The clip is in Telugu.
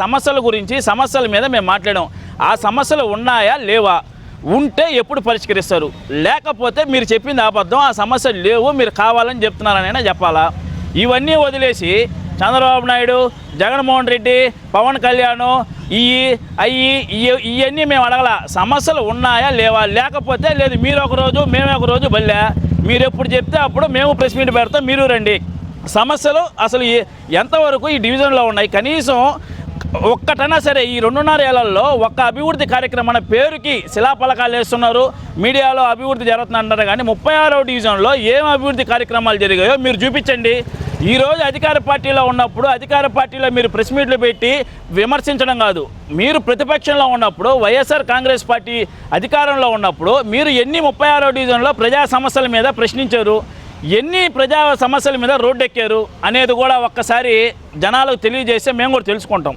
సమస్యల గురించి సమస్యల మీద మేము మాట్లాడాం. ఆ సమస్యలు ఉన్నాయా లేవా, ఉంటే ఎప్పుడు పరిష్కరిస్తారు, లేకపోతే మీరు చెప్పింది అబద్ధం, ఆ సమస్యలు లేవు మీరు కావాలని చెప్తున్నారనైనా చెప్పాలా. ఇవన్నీ వదిలేసి చంద్రబాబు నాయుడు, జగన్మోహన్ రెడ్డి, పవన్ కళ్యాణ్ ఇవన్నీ మేము అడగల. సమస్యలు ఉన్నాయా లేవా, లేకపోతే లేదు మీరు ఒకరోజు మేము ఒకరోజు బల్లే, మీరు ఎప్పుడు చెప్తే అప్పుడు మేము ప్రెస్ మీట్ పెడతాం, మీరు రండి. సమస్యలు అసలు ఎంతవరకు ఈ డివిజన్లో ఉన్నాయి, కనీసం ఒక్కటైనా సరే ఈ 2.5 ఏళ్లలో ఒక్క అభివృద్ధి కార్యక్రమం అనే పేరుకి శిలాఫలకాలు వేస్తున్నారు, మీడియాలో అభివృద్ధి జరుగుతుందంటారు. కానీ 36వ డివిజన్లో ఏం అభివృద్ధి కార్యక్రమాలు జరిగాయో మీరు చూపించండి. ఈరోజు అధికార పార్టీలో ఉన్నప్పుడు అధికార పార్టీలో మీరు ప్రెస్ మీట్లు పెట్టి విమర్శించడం కాదు, మీరు ప్రతిపక్షంలో ఉన్నప్పుడు వైఎస్ఆర్ కాంగ్రెస్ పార్టీ అధికారంలో ఉన్నప్పుడు మీరు ఎన్ని 36వ డివిజన్లో ప్రజా సమస్యల మీద ప్రశ్నించారు, ఎన్ని ప్రజా సమస్యల మీద రోడ్డెక్కారు అనేది కూడా ఒక్కసారి జనాలకు తెలియజేస్తే మేము కూడా తెలుసుకుంటాం.